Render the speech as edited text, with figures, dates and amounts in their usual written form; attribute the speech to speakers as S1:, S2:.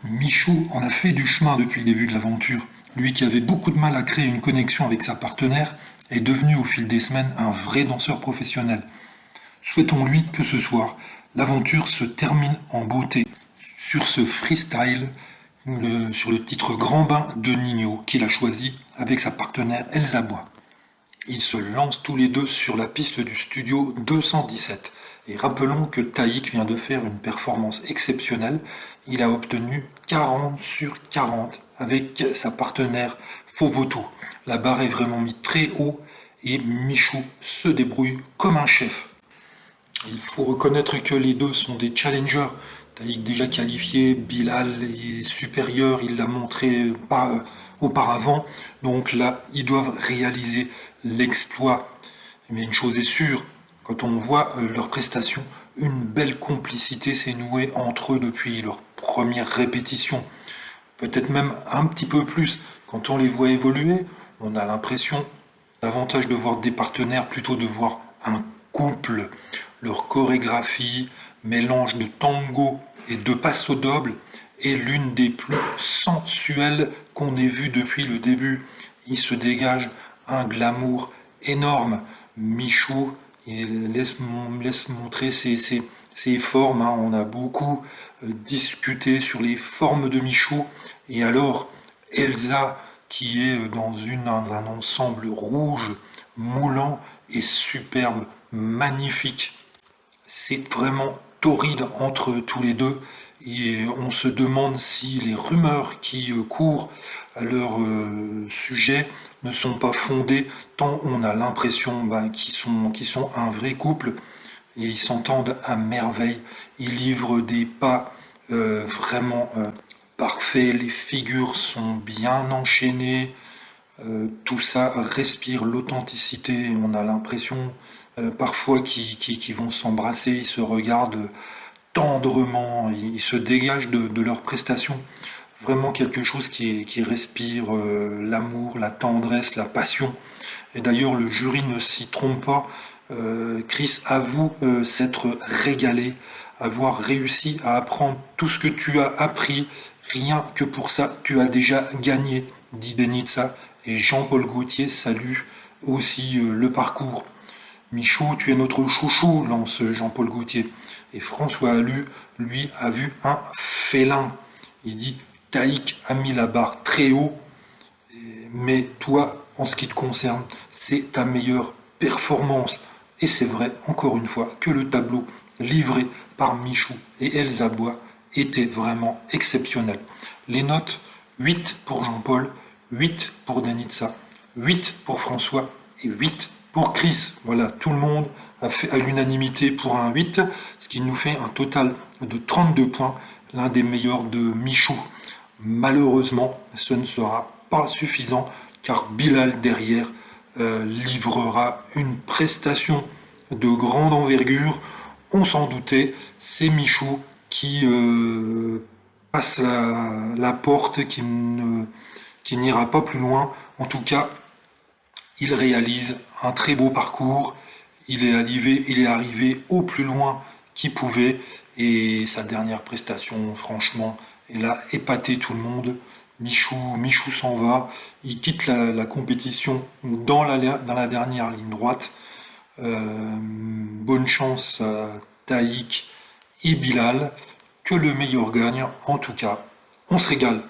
S1: Michou en a fait du chemin depuis le début de l'aventure. Lui qui avait beaucoup de mal à créer une connexion avec sa partenaire est devenu au fil des semaines un vrai danseur professionnel. Souhaitons-lui que ce soir, l'aventure se termine en beauté sur ce freestyle, sur le titre Grand Bain de Nino qu'il a choisi avec sa partenaire Elsa Bois. Ils se lancent tous les deux sur la piste du studio 217. Et rappelons que Taïk vient de faire une performance exceptionnelle. Il a obtenu 40 sur 40 avec sa partenaire Fovoto. La barre est vraiment mise très haut et Michou se débrouille comme un chef. Il faut reconnaître que les deux sont des challengers. Taïk déjà qualifié, Bilal est supérieur, il l'a montré pas auparavant. Donc là, ils doivent réaliser l'exploit. Mais une chose est sûre, quand on voit leurs prestations, une belle complicité s'est nouée entre eux depuis leur première répétition. Peut-être même un petit peu plus. Quand on les voit évoluer, on a l'impression davantage de voir des partenaires plutôt de voir un couple. Leur chorégraphie, mélange de tango et de passo doble, est l'une des plus sensuelles qu'on ait vues depuis le début. Il se dégage un glamour énorme. Michou il laisse montrer ses formes, hein. On a beaucoup discuté sur les formes de Michou. Et alors, Elsa, qui est dans un ensemble rouge, moulant et superbe, magnifique. C'est vraiment torride entre tous les deux. Et on se demande si les rumeurs qui courent à leur sujet ne sont pas fondées, tant on a l'impression qu'ils sont un vrai couple et ils s'entendent à merveille. Ils livrent des pas vraiment parfaits, les figures sont bien enchaînées, tout ça respire l'authenticité. On a l'impression parfois qu'ils vont s'embrasser, ils se regardent tendrement, ils se dégagent de leurs prestations. Vraiment quelque chose qui respire l'amour, la tendresse, la passion. Et d'ailleurs, le jury ne s'y trompe pas. Chris avoue s'être régalé, avoir réussi à apprendre tout ce que tu as appris. Rien que pour ça, tu as déjà gagné, dit Denitsa. Et Jean-Paul Gaultier salue aussi le parcours. Michou, tu es notre chouchou, lance Jean-Paul Gaultier. Et François Allu, lui, a vu un félin. Il dit Taïk a mis la barre très haut, mais toi, en ce qui te concerne, c'est ta meilleure performance. Et c'est vrai, encore une fois, que le tableau livré par Michou et Elsa Bois était vraiment exceptionnel. Les notes 8 pour Jean-Paul, 8 pour Denitsa, 8 pour François et 8 pour Chris. Voilà, tout le monde a fait à l'unanimité pour un 8, ce qui nous fait un total de 32 points, l'un des meilleurs de Michou. Malheureusement, ce ne sera pas suffisant car Bilal derrière livrera une prestation de grande envergure. On s'en doutait, c'est Michou qui passe la porte, qui n'ira pas plus loin. En tout cas, il réalise un très beau parcours. Il est arrivé au plus loin qu'il pouvait. Et sa dernière prestation, franchement, elle a épaté tout le monde. Michou s'en va. Il quitte la compétition dans la dernière ligne droite. Bonne chance à Taïk et Bilal. Que le meilleur gagne. En tout cas, on se régale.